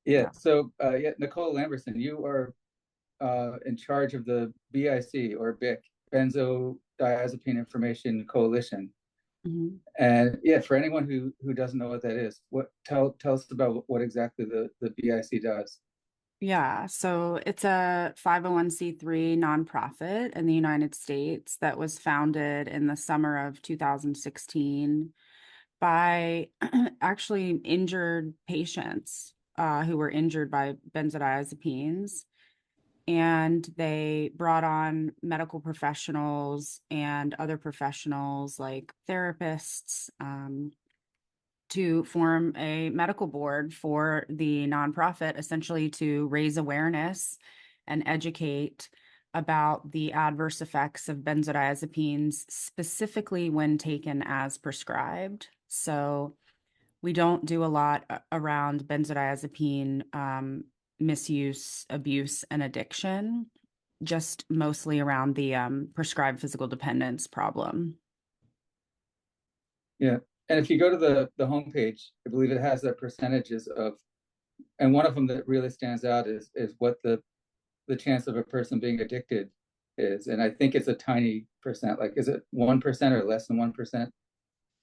Yeah. Yeah. So, yeah, Nicole Lamberson, you are in charge of the BIC or BIC, Benzodiazepine Information Coalition. Mhm. And yeah, for anyone who doesn't know what that is, tell us about what exactly the BIC does. Yeah, so it's a 501(c)(3) nonprofit in the United States that was founded in the summer of 2016 by actually injured patients who were injured by benzodiazepines. And they brought on medical professionals and other professionals like therapists, to form a medical board for the nonprofit, essentially to raise awareness and educate about the adverse effects of benzodiazepines, specifically when taken as prescribed. So we don't do a lot around benzodiazepine misuse, abuse, and addiction, just mostly around the prescribed physical dependence problem. Yeah. And if you go to the homepage, I believe it has the percentages of, and one of them that really stands out is what the chance of a person being addicted is. And I think it's a tiny percent. Like, is it 1% or less than 1%?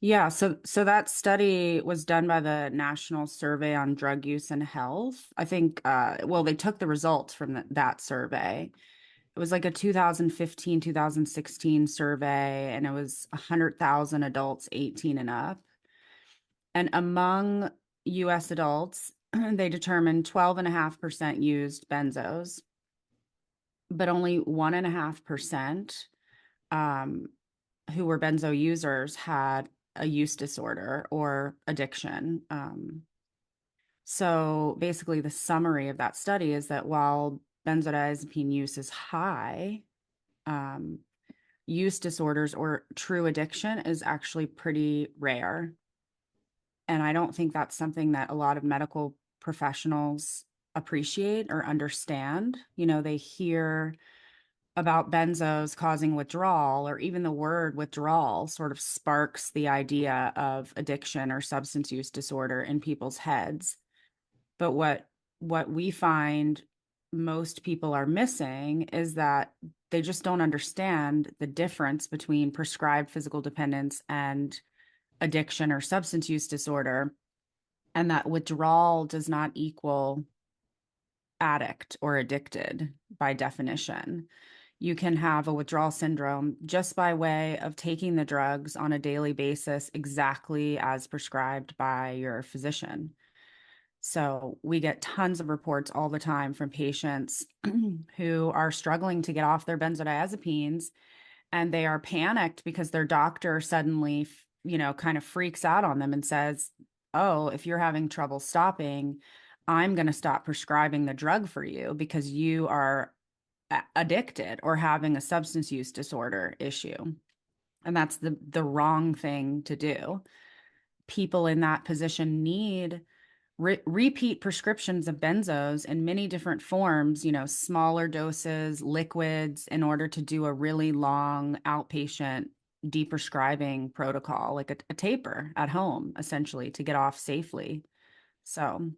Yeah, so that study was done by the National Survey on Drug Use and Health. I think well, they took the results from that survey. It was like a 2015, 2016 survey, and it was 100,000 adults 18 and up. And among US adults, they determined 12.5% used benzos, but only 1.5% um, who were benzo users had a use disorder or addiction. So basically, the summary of that study is that while benzodiazepine use is high, um, use disorders or true addiction is actually pretty rare. And I don't think that's something that a lot of medical professionals appreciate or understand. You know, they hear about benzos causing withdrawal, or even the word withdrawal sort of sparks the idea of addiction or substance use disorder in people's heads. But what we find most people are missing is that they just don't understand the difference between prescribed physical dependence and addiction or substance use disorder, and that withdrawal does not equal addict or addicted by definition. You can have a withdrawal syndrome just by way of taking the drugs on a daily basis exactly as prescribed by your physician. So we get tons of reports all the time from patients who are struggling to get off their benzodiazepines, and they are panicked because their doctor suddenly, kind of freaks out on them and says, "Oh, if you're having trouble stopping, I'm going to stop prescribing the drug for you because you are addicted or having a substance use disorder issue." And that's the wrong thing to do. People in that position need repeat prescriptions of benzos in many different forms, smaller doses, liquids, in order to do a really long outpatient deprescribing protocol, like a taper at home, essentially, to get off safely. So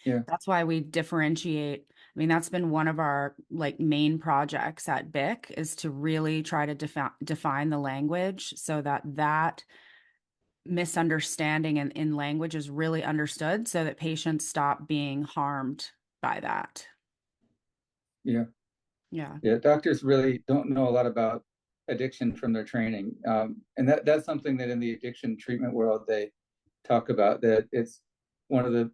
Yeah. that's why we differentiate. I mean, that's been one of our like main projects at BIC, is to really try to define the language so that misunderstanding in language is really understood, so that patients stop being harmed by that. Yeah. Yeah. Yeah. Doctors really don't know a lot about addiction from their training. And that's something that in the addiction treatment world, they talk about, that it's one of the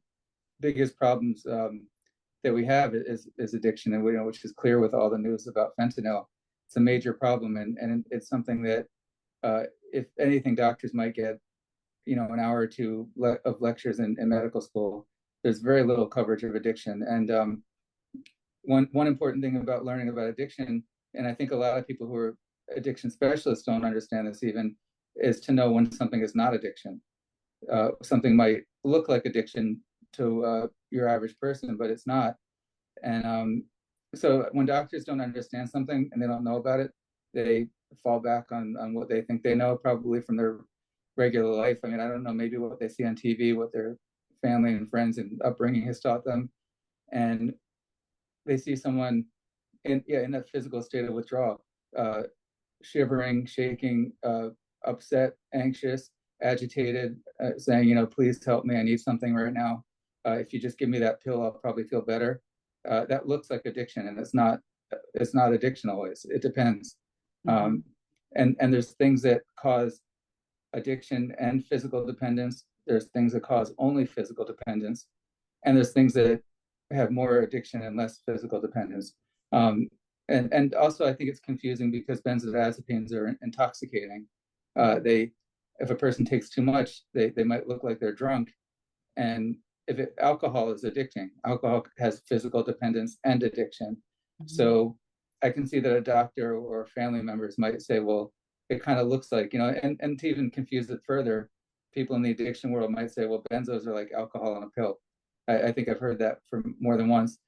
biggest problems that we have is addiction, and which is clear with all the news about fentanyl. It's a major problem, and it's something that, if anything, doctors might get an hour or two of lectures in medical school. There's very little coverage of addiction, and one important thing about learning about addiction, and I think a lot of people who are addiction specialists don't understand this even, is to know when something is not addiction. Something might look like addiction to your average person, but it's not. And so when doctors don't understand something and they don't know about it, they fall back on what they think they know, probably from their regular life. I mean, I don't know, maybe what they see on TV, what their family and friends and upbringing has taught them, and they see someone in a physical state of withdrawal, uh, shivering, shaking, upset, anxious, agitated, saying, please help me. I need something right now. If you just give me that pill, I'll probably feel better. That looks like addiction, and it's not. It's not addiction always. It depends. Mm-hmm. Um, and there's things that cause addiction and physical dependence. There's things that cause only physical dependence, and there's things that have more addiction and less physical dependence. Um, and also, I think it's confusing because benzodiazepines are intoxicating. They, if a person takes too much, they might look like they're drunk. And alcohol is addicting. Alcohol has physical dependence and addiction. Mm-hmm. So I can see that a doctor or family members might say, well, it kind of looks like, and to even confuse it further, people in the addiction world might say, well, benzos are like alcohol on a pill. I think I've heard that for more than once.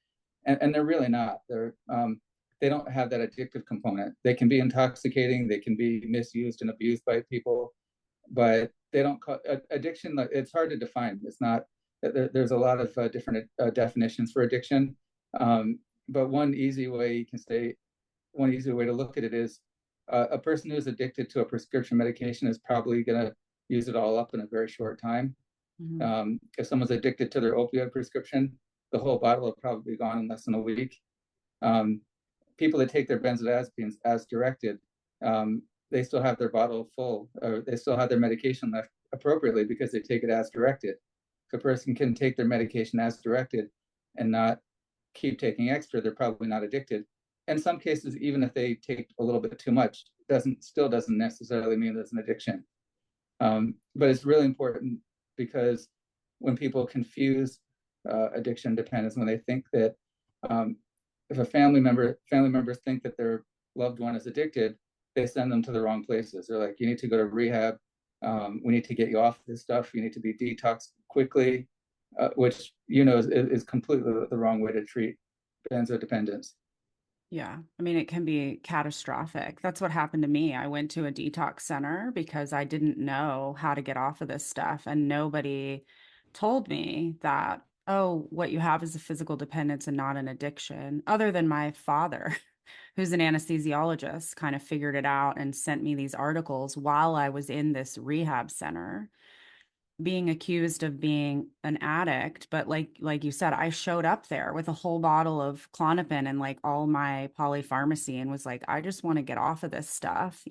And they're really not. They don't have that addictive component. They can be intoxicating, they can be misused and abused by people, but they don't call addiction. It's hard to define. It's not. There's a lot of different definitions for addiction, but one easy way to look at it is a person who's addicted to a prescription medication is probably going to use it all up in a very short time. Mm-hmm. If someone's addicted to their opioid prescription, the whole bottle will probably be gone in less than a week. Um, People that take their benzodiazepines as directed, they still have their bottle full, or they still have their medication left appropriately because they take it as directed. If a person can take their medication as directed and not keep taking extra, they're probably not addicted. In some cases, even if they take a little bit too much, doesn't necessarily mean there's an addiction. But it's really important because when people confuse addiction dependence, when they think that um, if family members think that their loved one is addicted, they send them to the wrong places. They're like, you need to go to rehab. We need to get you off this stuff. You need to be detoxed quickly, which is completely the wrong way to treat benzodependence. Yeah. I mean, it can be catastrophic. That's what happened to me. I went to a detox center because I didn't know how to get off of this stuff. And nobody told me that, oh, what you have is a physical dependence and not an addiction, other than my father, who's an anesthesiologist, kind of figured it out and sent me these articles while I was in this rehab center being accused of being an addict, but like you said, I showed up there with a whole bottle of Klonopin and like all my polypharmacy and was like, I just want to get off of this stuff,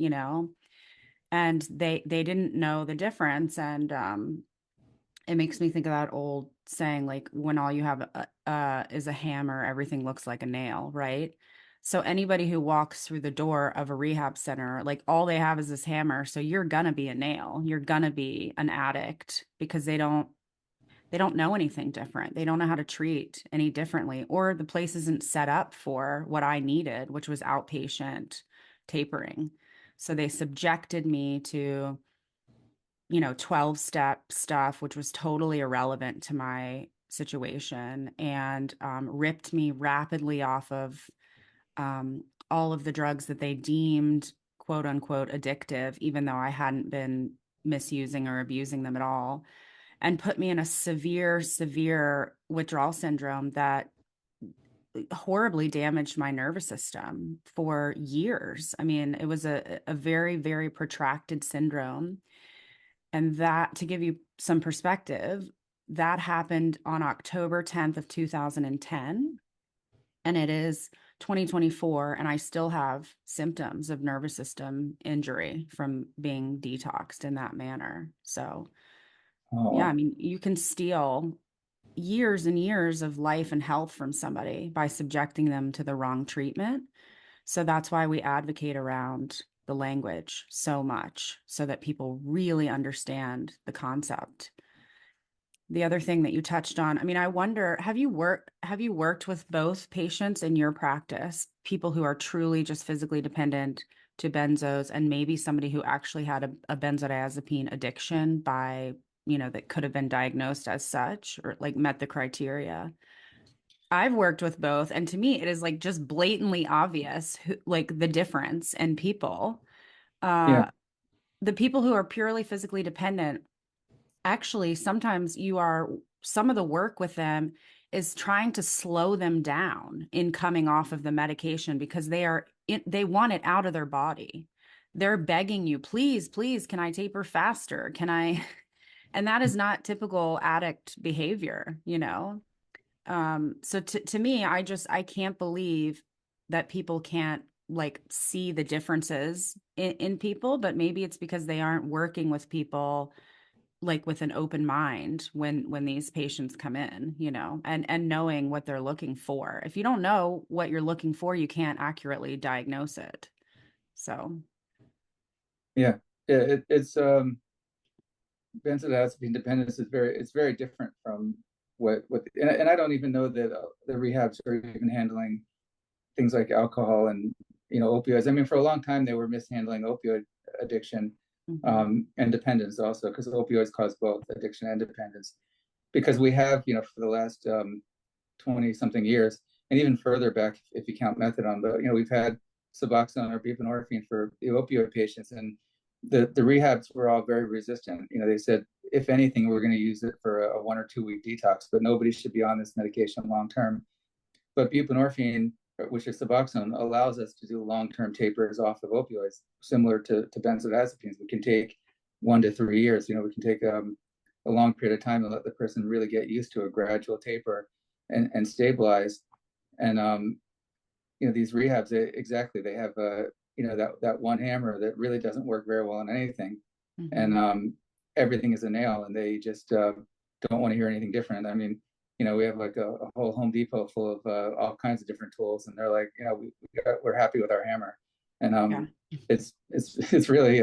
And they didn't know the difference, and it makes me think of that old saying, like, when all you have is a hammer, everything looks like a nail, right? So anybody who walks through the door of a rehab center, like all they have is this hammer. So you're gonna be a nail. You're gonna be an addict because they don't know anything different. They don't know how to treat any differently, or the place isn't set up for what I needed, which was outpatient tapering. So they subjected me to 12-step stuff, which was totally irrelevant to my situation, and ripped me rapidly off of all of the drugs that they deemed quote unquote addictive, even though I hadn't been misusing or abusing them at all, and put me in a severe, severe withdrawal syndrome that horribly damaged my nervous system for years. I mean, it was a very, very protracted syndrome. And that, to give you some perspective, that happened on October 10th of 2010, and it is 2024, and I still have symptoms of nervous system injury from being detoxed in that manner. So, yeah, I Oh, mean, you can steal years and years of life and health from somebody by subjecting them to the wrong treatment. So that's why we advocate around the language so much so that people really understand the concept. The other thing that you touched on, I mean, I wonder, have you worked with both patients in your practice, people who are truly just physically dependent to benzos, and maybe somebody who actually had a benzodiazepine addiction that could have been diagnosed as such or like met the criteria? I've worked with both, and to me, it is like just blatantly obvious like the difference in people. yeah. Uh, the people who are purely physically dependent, actually, sometimes you are some of the work with them is trying to slow them down in coming off of the medication because they want it out of their body. They're begging you, please, please, can I taper faster? Can I? And that is not typical addict behavior, you know? So to me, I can't believe that people can't like see the differences in people, but maybe it's because they aren't working with people like with an open mind when these patients come in, you know, and knowing what they're looking for. If you don't know what you're looking for, you can't accurately diagnose it. So, Yeah, yeah, it's benzodiazepine dependence is very different from what and I don't even know that the rehabs are even handling things like alcohol and opioids. I mean, for a long time they were mishandling opioid addiction mhm. and dependence also, because opioids cause both addiction and dependence. Because we have, for the last 20 something years, and even further back if you count methadone, but we've had Suboxone or buprenorphine for the opioid patients, and the rehabs were all very resistant. They said if anything we're going to use it for a 1 or 2 week detox, but nobody should be on this medication long term. But buprenorphine, which is Suboxone, allows us to do long-term tapers off of opioids, similar to benzodiazepines. We can take 1 to 3 years. We can take a long period of time and let the person really get used to a gradual taper and stabilize. And these rehabs, exactly, they have that one hammer that really doesn't work very well on anything, Mhm. and everything is a nail, and they just don't want to hear anything different. I mean, we have like a whole Home Depot full of all kinds of different tools, and they're like, we're happy with our hammer, and Yeah. it's really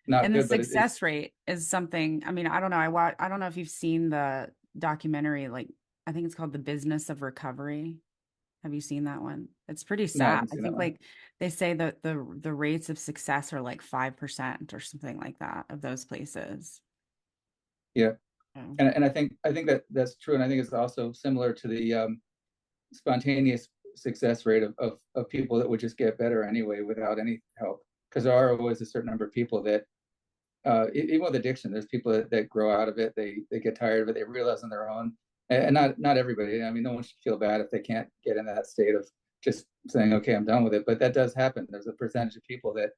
not And the good, but it's success rate is something, I mean, I don't know. I don't know if you've seen the documentary, like I think it's called The Business of Recovery. Have you seen that one? It's pretty no, I sad. haven't I seen that think one. like they say that the rates of success are like 5% or something like that of those places. Yeah, Oh, and I think that's true, and I think it's also similar to the spontaneous success rate of people that would just get better anyway without any help, because there are always a certain number of people that even with addiction, there's people that grow out of it. They get tired of it. They realize on their own, and not everybody. I mean, no one should feel bad if they can't get in that state of just saying, "Okay, I'm done with it." But that does happen. There's a percentage of people that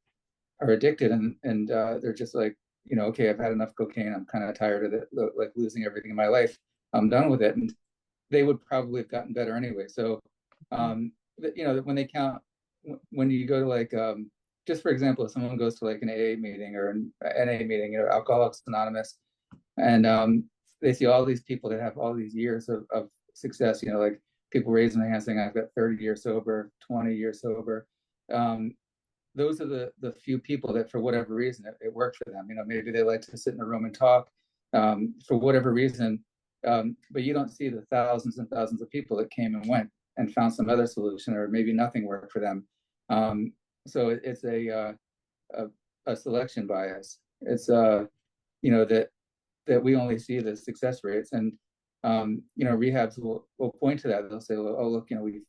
are addicted, and they're just like, okay, I've had enough cocaine. I'm kind of tired of it, like losing everything in my life. I'm done with it, and they would probably have gotten better anyway. So, when they count, when you go to like, just for example, if someone goes to like an AA meeting or an NA meeting, Alcoholics Anonymous, and they see all these people that have all these years of success, like people raising their hands saying, I've got 30 years sober, 20 years sober. Um, those are the few people that, for whatever reason, it worked for them. Maybe they like to sit in a room and talk for whatever reason. But you don't see the thousands and thousands of people that came and went and found some other solution, or maybe nothing worked for them. So it's a selection bias. It's that we only see the success rates, and rehabs will point to that. They'll say, well, oh look, we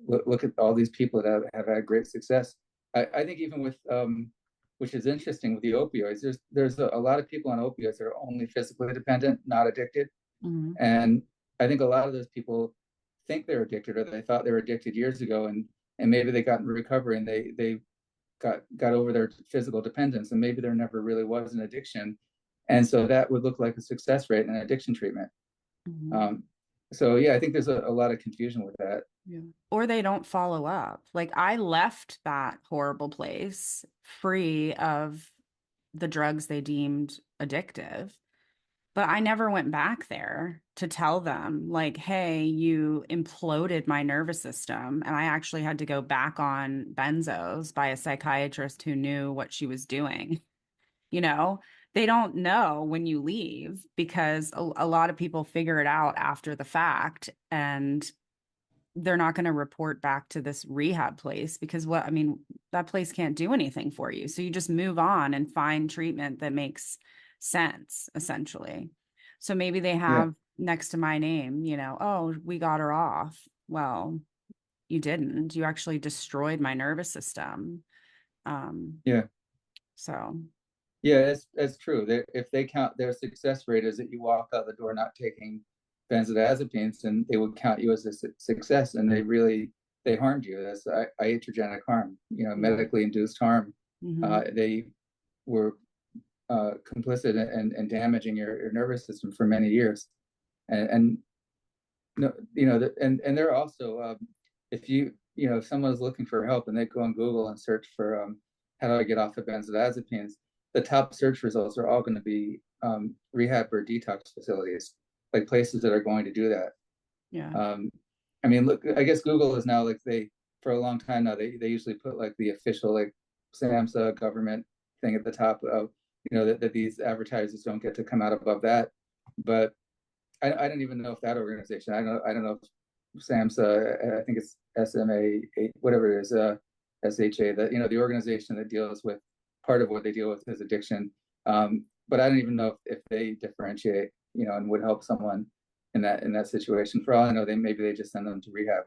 look at all these people that have had great success. I think even with which is interesting with the opioids, there's a lot of people on opioids that are only physically dependent, not addicted. mhm. And I think a lot of those people think they're addicted, or they thought they were addicted years ago, and maybe they got in recovery and they got over their physical dependence, and maybe there never really was an addiction, and so that would look like a success rate in addiction treatment. Mhm. Um, so yeah, I think there's a lot of confusion with that. Yeah. Or they don't follow up. Like I left that horrible place free of the drugs they deemed addictive, but I never went back there to tell them, like, hey, you imploded my nervous system. And I actually had to go back on benzos by a psychiatrist who knew what she was doing. You know, they don't know when you leave because a lot of people figure it out after the fact. And they're not going to report back to this rehab place because I mean, that place can't do anything for you. So you just move on and find treatment that makes sense, essentially. So maybe they Yeah, have next to my name, oh, we got her off. Well, you didn't. You actually destroyed my nervous system. Um, yeah, so yeah. It's true. If they count their success rate as that you walk out the door not taking benzodiazepines, and they would count you as a success, and they harmed you. That's iatrogenic harm, Yeah. medically induced harm. Hmm. They were complicit in damaging your nervous system for many years, and no, and they're also if if someone's looking for help and they go on Google and search for how do I get off of benzodiazepines, the top search results are all going to be rehab or detox facilities, like places that are going to do that. Yeah. I mean, look, I guess Google is now like for a long time now, they usually put like the official like SAMHSA government thing at the top of, that these advertisers don't get to come out above that. But I don't even know if that organization, I don't know if SAMHSA, I think it's SMA, whatever it is, SHA, that, the organization that deals with part of what they deal with is addiction. But I don't even know if they differentiate, and would help someone in that situation. For all I know, maybe they just send them to rehab.